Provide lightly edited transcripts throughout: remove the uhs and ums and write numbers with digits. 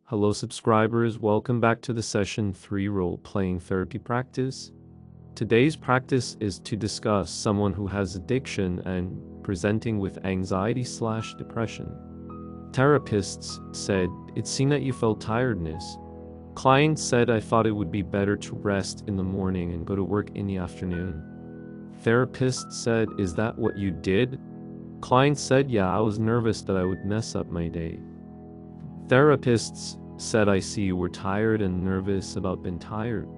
Hello subscribers, welcome back to the session 3 role-playing therapy practice. Today's practice is to discuss someone who has addiction and presenting with anxiety/depression. Therapists said, "It seemed that you felt tiredness." Clients said, "I thought it would be better to rest in the morning and go to work in the afternoon." Therapist said, "Is that what you did?" Clients said, "Yeah, I was nervous that I would mess up my day." Therapists said, "I see you were tired and nervous about being tired."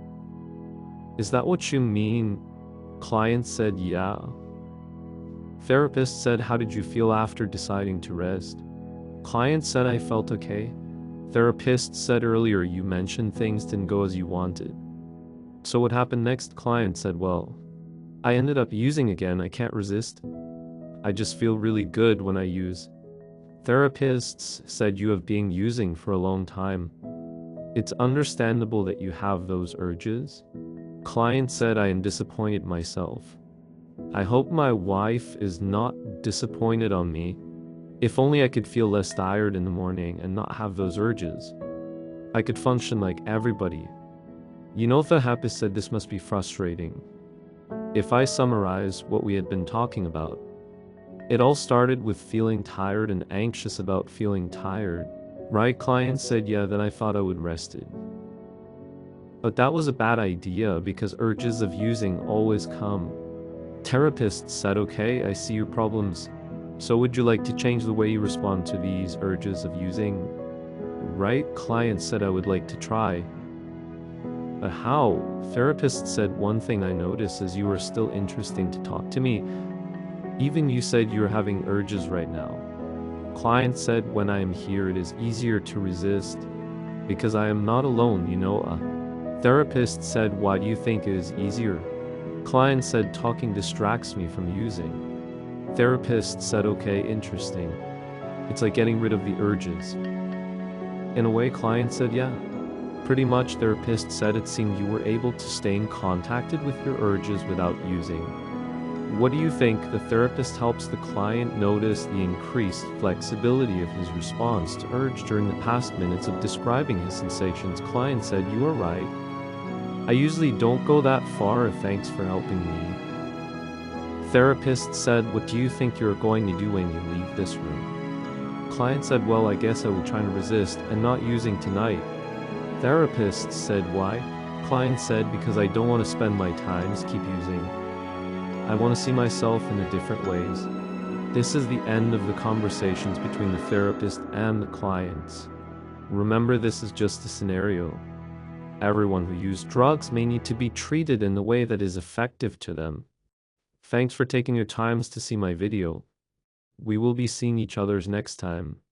"Is that what you mean?" Clients said, "Yeah." Therapist said, "How did you feel after deciding to rest?" Client said, "I felt okay." Therapist said, "Earlier you mentioned things didn't go as you wanted. So what happened next?" Client said, "Well, I ended up using again. I can't resist. I just feel really good when I use." Therapists said, "You have been using for a long time. It's understandable that you have those urges." Client said, "I am disappointed myself. I hope my wife is not disappointed on me. If only I could feel less tired in the morning and not have those urges. I could function like everybody." The therapist said, "This must be frustrating." If I summarize what we had been talking about, it all started with feeling tired and anxious about feeling tired. Right? Client said, "Yeah, then I thought I would rest it. But that was a bad idea because urges of using always come." Therapist said, "Okay, I see your problems. So would you like to change the way you respond to these urges of using?" Right? Client said, "I would like to try." "But how?" Therapist said, "One thing I noticed is you are still interesting to talk to me. Even you said you're having urges right now." Client said, "When I am here, it is easier to resist because I am not alone. Therapist said, "Why do you think it is easier?" Client said, "Talking distracts me from using." Therapist said, "Okay, interesting. It's like getting rid of the urges." In a way, client said, "Yeah. Pretty much." Therapist said, "It seemed you were able to stay in contact with your urges without using." What do you think? The therapist helps the client notice the increased flexibility of his response to urge during the past minutes of describing his sensations. Client said, "You are right. I usually don't go that far. Thanks for helping me." Therapist said, "What do you think you're going to do when you leave this room?" Client said, "Well, I guess I will try to resist and not using tonight." Therapist said, "Why?" Client said, "Because I don't want to spend my times keep using. I want to see myself in a different ways." This is the end of the conversations between the therapist and the clients. Remember, this is just a scenario. Everyone who uses drugs may need to be treated in the way that is effective to them. Thanks for taking your time to see my video. We will be seeing each other's next time.